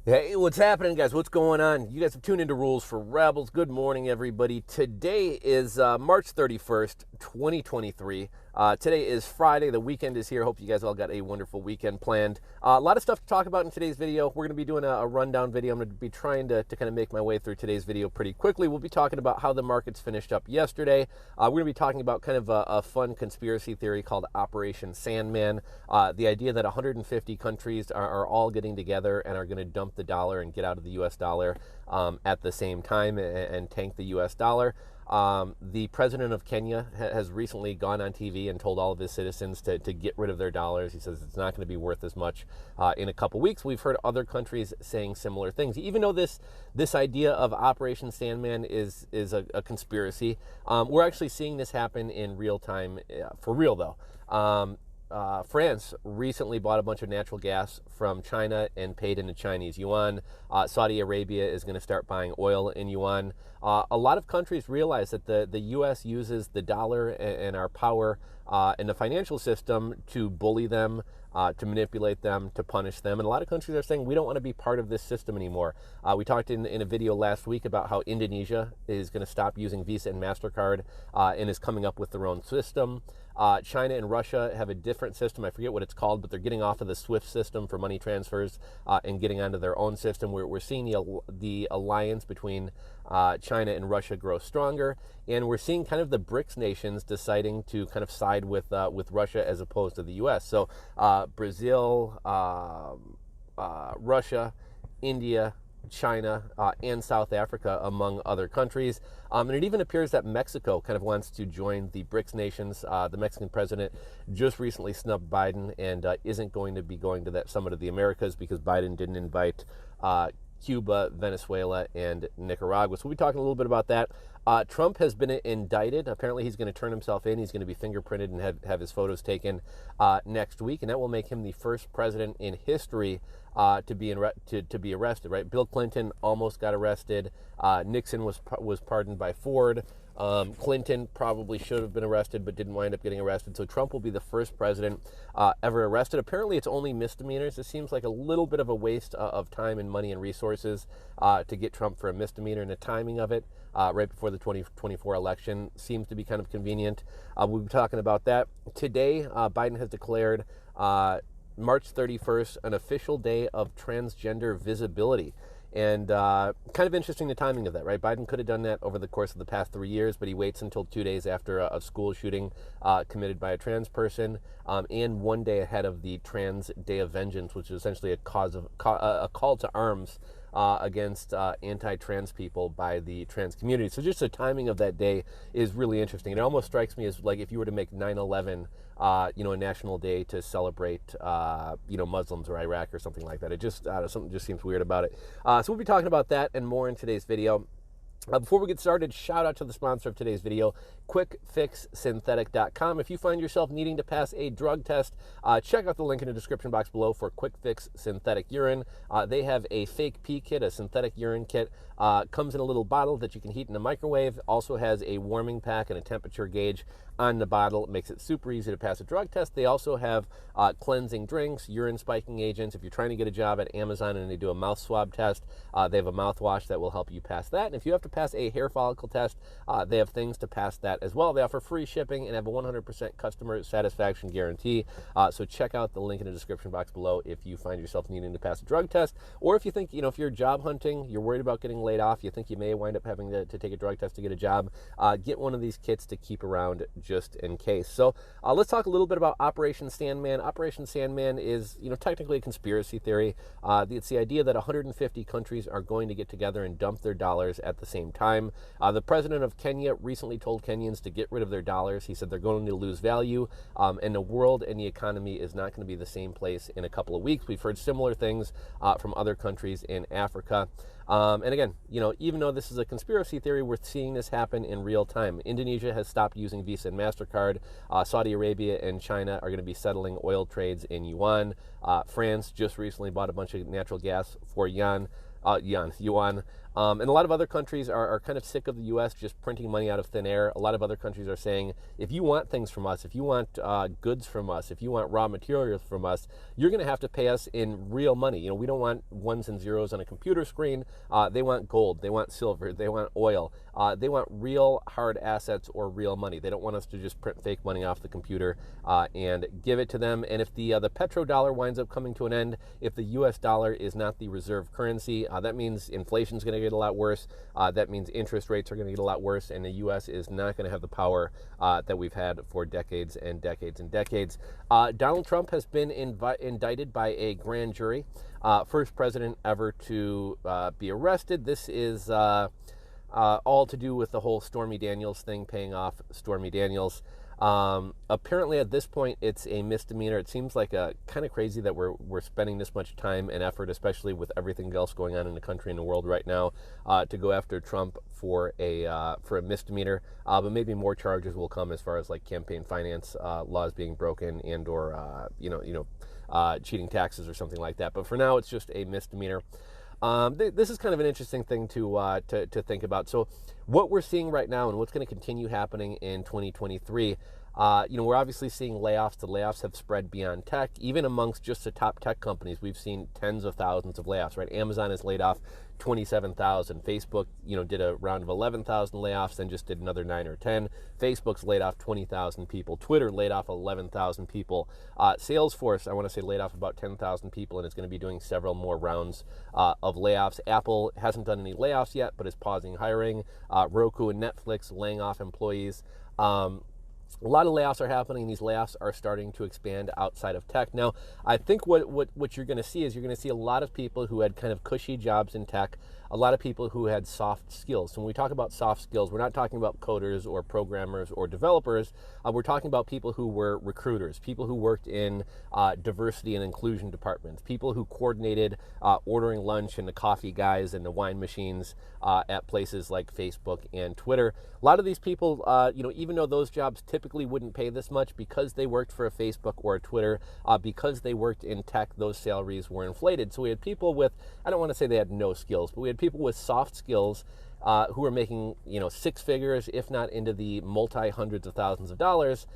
Hey, what's happening, guys? What's going on? You guys have tuned into Rules for Rebels. Good morning, everybody. Today is March 31st, 2023. Today is Friday. The weekend is here. Hope you guys all got a wonderful weekend planned. A lot of stuff to talk about in today's video. We're going to be doing a rundown video. I'm going to be trying to kind of make my way through today's video pretty quickly. We'll be talking about how the markets finished up yesterday. We're going to be talking about kind of a fun conspiracy theory called Operation Sandman. The idea that 150 countries are all getting together and are going to dump the dollar and get out of the U.S. dollar at the same time and tank the U.S. dollar. The president of Kenya has recently gone on TV and told all of his citizens to get rid of their dollars. He says it's not going to be worth as much in a couple weeks. We've heard other countries saying similar things. Even though this idea of Operation Sandman is a conspiracy, we're actually seeing this happen in real time, for real though. France recently bought a bunch of natural gas from China and paid into Chinese yuan. Saudi Arabia is going to start buying oil in yuan. A lot of countries realize that the U.S. uses the dollar and our power in the financial system to bully them, to manipulate them, to punish them. And a lot of countries are saying we don't want to be part of this system anymore. We talked in a video last week about how Indonesia is going to stop using Visa and MasterCard and is coming up with their own system. China and Russia have a different system. I forget what it's called, but they're getting off of the SWIFT system for money transfers and getting onto their own system. We're seeing the alliance between China and Russia grow stronger, and we're seeing kind of the BRICS nations deciding to kind of side with Russia as opposed to the U.S. So Brazil, Russia, India, China, and South Africa, among other countries. And it even appears that Mexico kind of wants to join the BRICS nations. The Mexican president just recently snubbed Biden and isn't going to be going to that summit of the Americas because Biden didn't invite Cuba, Venezuela, and Nicaragua. So we'll be talking a little bit about that. Trump has been indicted. Apparently he's going to turn himself in. He's going to be fingerprinted and have his photos taken next week, and that will make him the first president in history to be arrested. Right? Bill Clinton almost got arrested. Nixon was pardoned by Ford. Clinton probably should have been arrested but didn't wind up getting arrested. So Trump will be the first president ever arrested. Apparently it's only misdemeanors. It seems like a little bit of a waste of time and money and resources to get Trump for a misdemeanor, and the timing of it right before the 2024 election seems to be kind of convenient. We'll be talking about that. Today, Biden has declared March 31st an official day of transgender visibility. And kind of interesting the timing of that, right? Biden could have done that over the course of the past 3 years, but he waits until 2 days after a school shooting committed by a trans person, and 1 day ahead of the Trans Day of Vengeance, which is essentially a call to arms against anti-trans people by the trans community. So just the timing of that day is really interesting. It almost strikes me as like if you were to make 9/11 a national day to celebrate, Muslims or Iraq or something like that. It just, something just seems weird about it. So we'll be talking about that and more in today's video. Before we get started, shout out to the sponsor of today's video, QuickFixSynthetic.com. If you find yourself needing to pass a drug test, check out the link in the description box below for Quick Fix Synthetic Urine. They have a fake pee kit, a synthetic urine kit. Comes in a little bottle that you can heat in a microwave. Also has a warming pack and a temperature gauge on the bottle. It makes it super easy to pass a drug test. They also have cleansing drinks, urine spiking agents. If you're trying to get a job at Amazon and they do a mouth swab test, they have a mouthwash that will help you pass that. And if you have to pass a hair follicle test, they have things to pass that as well. They offer free shipping and have a 100% customer satisfaction guarantee. So check out the link in the description box below if you find yourself needing to pass a drug test, or if you think, if you're job hunting, you're worried about getting laid off, you think you may wind up having to take a drug test to get a job, get one of these kits to keep around just in case. So let's talk a little bit about Operation Sandman. Operation Sandman is, technically a conspiracy theory. It's the idea that 150 countries are going to get together and dump their dollars at the same time. The president of Kenya recently told Kenyans to get rid of their dollars. He said they're going to lose value, and the world and the economy is not going to be the same place in a couple of weeks. We've heard similar things from other countries in Africa. And again, even though this is a conspiracy theory, we're seeing this happen in real time. Indonesia has stopped using Visa and MasterCard. Saudi Arabia and China are going to be settling oil trades in yuan. France just recently bought a bunch of natural gas for yuan. And a lot of other countries are kind of sick of the U.S. just printing money out of thin air. A lot of other countries are saying, if you want things from us, if you want goods from us, if you want raw materials from us, you're going to have to pay us in real money. We don't want ones and zeros on a computer screen. They want gold. They want silver. They want oil. They want real hard assets or real money. They don't want us to just print fake money off the computer and give it to them. And if the petrodollar winds up coming to an end, if the U.S. dollar is not the reserve currency, that means inflation is going to get a lot worse. That means interest rates are going to get a lot worse, and the U.S. is not going to have the power that we've had for decades and decades and decades. Donald Trump has been indicted by a grand jury. First president ever to be arrested. This is all to do with the whole Stormy Daniels thing, paying off Stormy Daniels. Apparently at this point it's a misdemeanor. It seems like kind of crazy that we're spending this much time and effort, especially with everything else going on in the country and the world right now, to go after Trump for a misdemeanor. But maybe more charges will come as far as like campaign finance laws being broken and or cheating taxes or something like that. But for now, it's just a misdemeanor. This is kind of an interesting thing to think about. So what we're seeing right now and what's going to continue happening in 2023, we're obviously seeing layoffs. The layoffs have spread beyond tech. Even amongst just the top tech companies, we've seen tens of thousands of layoffs, right? Amazon has laid off 27,000. Facebook, did a round of 11,000 layoffs, then just did another 9 or 10. Facebook's laid off 20,000 people. Twitter laid off 11,000 people. Salesforce, I want to say, laid off about 10,000 people, and is going to be doing several more rounds of layoffs. Apple hasn't done any layoffs yet, but is pausing hiring. Roku and Netflix laying off employees. A lot of layoffs are happening. These layoffs are starting to expand outside of tech. Now, I think what you're going to see is you're going to see a lot of people who had kind of cushy jobs in tech, a lot of people who had soft skills. So when we talk about soft skills, we're not talking about coders or programmers or developers. We're talking about people who were recruiters, people who worked in diversity and inclusion departments, people who coordinated ordering lunch and the coffee guys and the wine machines at places like Facebook and Twitter. A lot of these people, even though those jobs typically wouldn't pay this much, because they worked for a Facebook or a Twitter, because they worked in tech, those salaries were inflated. So we had people with, I don't want to say they had no skills, but we had people with soft skills who were making, six figures, if not into the multi-hundreds of thousands of dollars,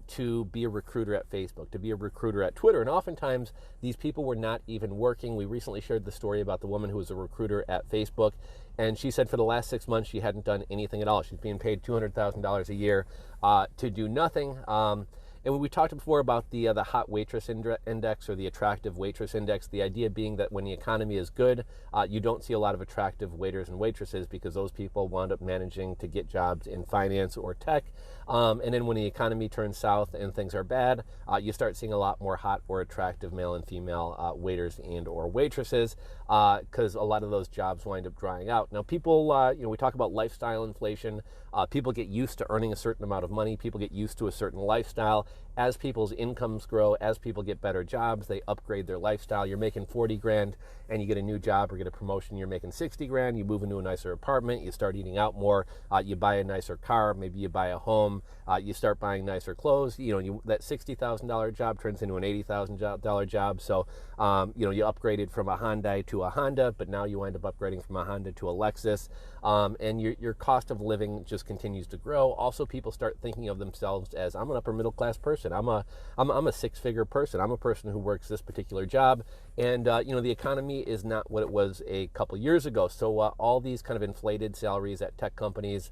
to be a recruiter at Facebook, to be a recruiter at Twitter. And oftentimes, these people were not even working. We recently shared the story about the woman who was a recruiter at Facebook, and she said for the last 6 months, she hadn't done anything at all. She's being paid $200,000 a year to do nothing. And we talked before about the hot waitress index, or the attractive waitress index, the idea being that when the economy is good, you don't see a lot of attractive waiters and waitresses, because those people wound up managing to get jobs in finance or tech. And then when the economy turns south and things are bad, you start seeing a lot more hot or attractive male and female waiters and or waitresses, because a lot of those jobs wind up drying out. Now, people, we talk about lifestyle inflation. People get used to earning a certain amount of money. People get used to a certain lifestyle. As people's incomes grow, as people get better jobs, they upgrade their lifestyle. You're making 40 grand and you get a new job or get a promotion, you're making 60 grand, you move into a nicer apartment, you start eating out more, you buy a nicer car, maybe you buy a home, you start buying nicer clothes. That $60,000 job turns into an $80,000 job. So, you upgraded from a Hyundai to a Honda, but now you wind up upgrading from a Honda to a Lexus. And your cost of living just continues to grow. Also, people start thinking of themselves as, I'm an upper middle class person. I'm a six-figure person. I'm a person who works this particular job. And, the economy is not what it was a couple years ago. So all these kind of inflated salaries at tech companies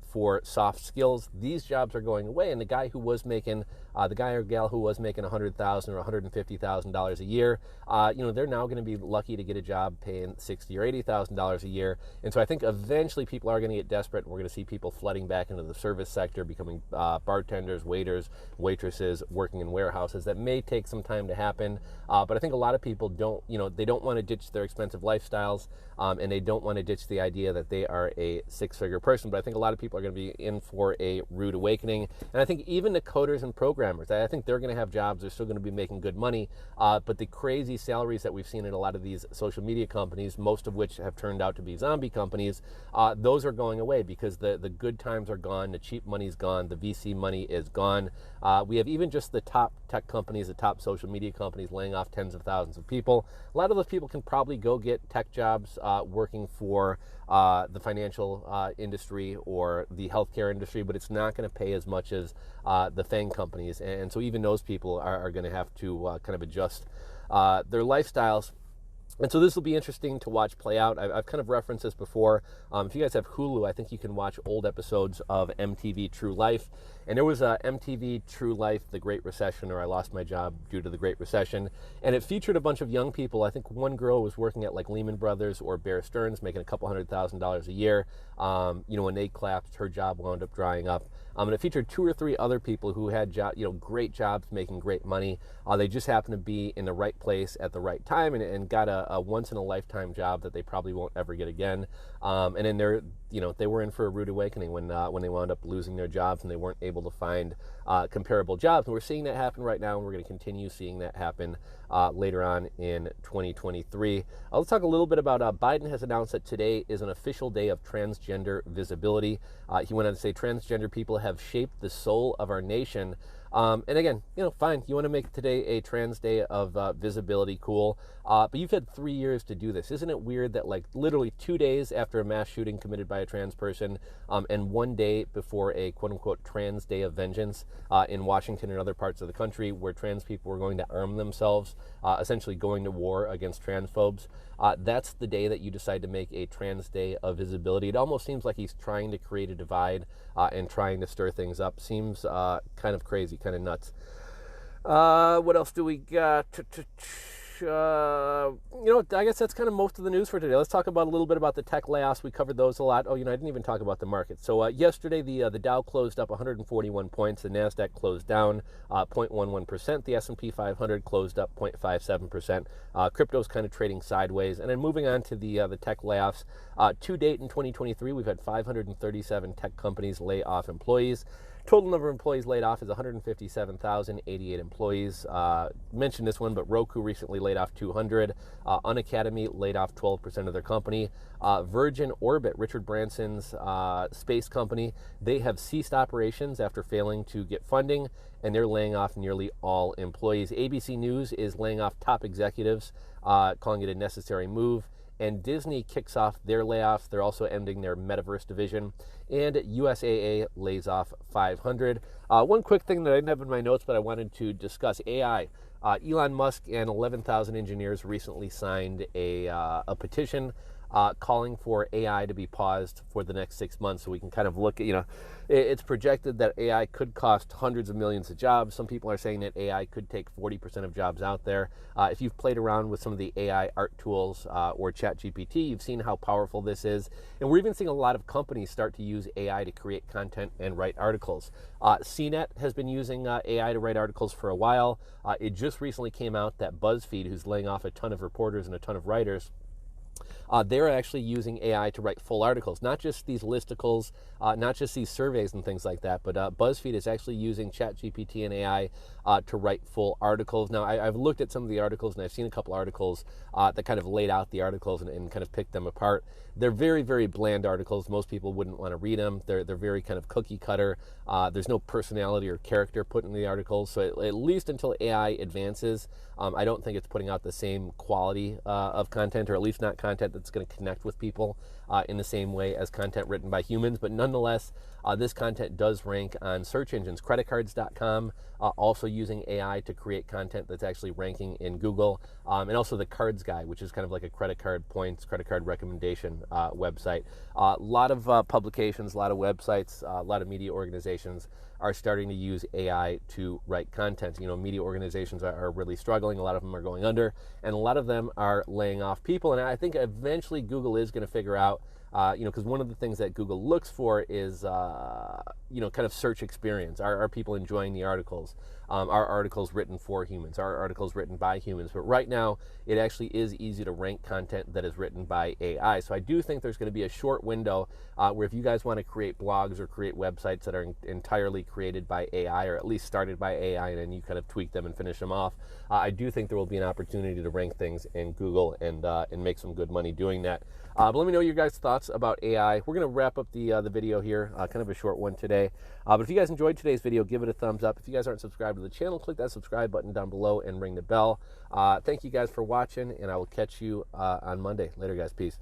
for soft skills, these jobs are going away. And the guy who was making, the guy or gal who was making $100,000 or $150,000 a year, they're now going to be lucky to get a job paying $60,000 or $80,000 a year. And so I think eventually people are going to get desperate, and we're going to see people flooding back into the service sector, becoming bartenders, waiters, waitresses, working in warehouses. That may take some time to happen, but I think a lot of people don't, they don't want to ditch their expensive lifestyles, and they don't want to ditch the idea that they are a six-figure person. But I think think a lot of people are going to be in for a rude awakening. And I think even the coders and programmers, I think they're going to have jobs. They're still going to be making good money. But the crazy salaries that we've seen in a lot of these social media companies, most of which have turned out to be zombie companies, those are going away because the good times are gone. The cheap money's gone. The VC money is gone. We have even just the top tech companies, the top social media companies laying off tens of thousands of people. A lot of those people can probably go get tech jobs working for the financial industry or the healthcare industry, but it's not going to pay as much as the FANG companies. And so even those people are going to have to kind of adjust their lifestyles. And so this will be interesting to watch play out. I've kind of referenced this before. If you guys have Hulu, I think you can watch old episodes of MTV True Life. And there was a MTV True Life, The Great Recession, or I Lost My Job Due to the Great Recession. And it featured a bunch of young people. I think one girl was working at like Lehman Brothers or Bear Stearns, making a couple $100,000 a year. When they collapsed, her job wound up drying up. And it featured 2 or 3 other people who had great jobs, making great money. They just happened to be in the right place at the right time and got a once-in-a-lifetime job that they probably won't ever get again. And then they were in for a rude awakening when they wound up losing their jobs and they weren't able to find comparable jobs. And we're seeing that happen right now, and we're going to continue seeing that happen later on in 2023. Let's talk a little bit about Biden has announced that today is an official day of transgender visibility. He went on to say transgender people have shaped the soul of our nation. And again, fine. You want to make today a trans day of visibility, cool. But you've had 3 years to do this. Isn't it weird that like literally 2 days after a mass shooting committed by a trans person and 1 day before a quote unquote trans day of vengeance in Washington and other parts of the country where trans people were going to arm themselves, essentially going to war against transphobes, that's the day that you decide to make a trans day of visibility. It almost seems like he's trying to create a divide and trying to stir things up. Seems kind of crazy, kind of nuts. What else do we got? I guess that's kind of most of the news for today. Let's talk about a little bit about the tech layoffs. We covered those a lot. I didn't even talk about the market. So yesterday, the Dow closed up 141 points. The NASDAQ closed down 0.11%. The S&P 500 closed up 0.57%. Crypto's kind of trading sideways. And then moving on to the tech layoffs. To date in 2023, we've had 537 tech companies lay off employees. Total number of employees laid off is 157,088 employees. Mentioned this one, but Roku recently laid off 200. Unacademy laid off 12% of their company. Virgin Orbit, Richard Branson's space company, they have ceased operations after failing to get funding, and they're laying off nearly all employees. ABC News is laying off top executives, calling it a necessary move. And Disney kicks off their layoffs. They're also ending their metaverse division. And USAA lays off 500. One quick thing that I didn't have in my notes, but I wanted to discuss, AI. Elon Musk and 11,000 engineers recently signed a petition calling for AI to be paused for the next 6 months so we can kind of look at, it's projected that AI could cost hundreds of millions of jobs. Some people are saying that AI could take 40% of jobs out there. If you've played around with some of the AI art tools or ChatGPT, you've seen how powerful this is. And we're even seeing a lot of companies start to use AI to create content and write articles. CNET has been using AI to write articles for a while. It just recently came out that BuzzFeed, who's laying off a ton of reporters and a ton of writers, they're actually using AI to write full articles, not just these listicles, not just these surveys and things like that, but BuzzFeed is actually using ChatGPT and AI to write full articles. Now, I've looked at some of the articles, and I've seen a couple articles that kind of laid out the articles and kind of picked them apart. They're very, very bland articles. Most people wouldn't want to read them. They're very kind of cookie cutter. There's no personality or character put in the articles. So at least until AI advances, I don't think it's putting out the same quality of content, or at least not content that's going to connect with people in the same way as content written by humans. But nonetheless, this content does rank on search engines. Creditcards.com also using AI to create content that's actually ranking in Google. And also the Cards Guy, which is kind of like a credit card points, credit card recommendation website. A lot of publications, a lot of websites, a lot of media organizations are starting to use AI to write content. Media organizations are really struggling. A lot of them are going under, and a lot of them are laying off people. And I think eventually Google is going to figure out Because one of the things that Google looks for is, kind of search experience. Are people enjoying the articles? Are articles written for humans? Are articles written by humans? But right now, it actually is easy to rank content that is written by AI. So I do think there's going to be a short window where if you guys want to create blogs or create websites that are entirely created by AI, or at least started by AI, and then you kind of tweak them and finish them off, I do think there will be an opportunity to rank things in Google and make some good money doing that. But let me know your guys' thoughts about AI. We're going to wrap up the video here, kind of a short one today. But if you guys enjoyed today's video, give it a thumbs up. If you guys aren't subscribed to the channel, click that subscribe button down below and ring the bell. Thank you guys for watching, and I will catch you on Monday. Later, guys. Peace.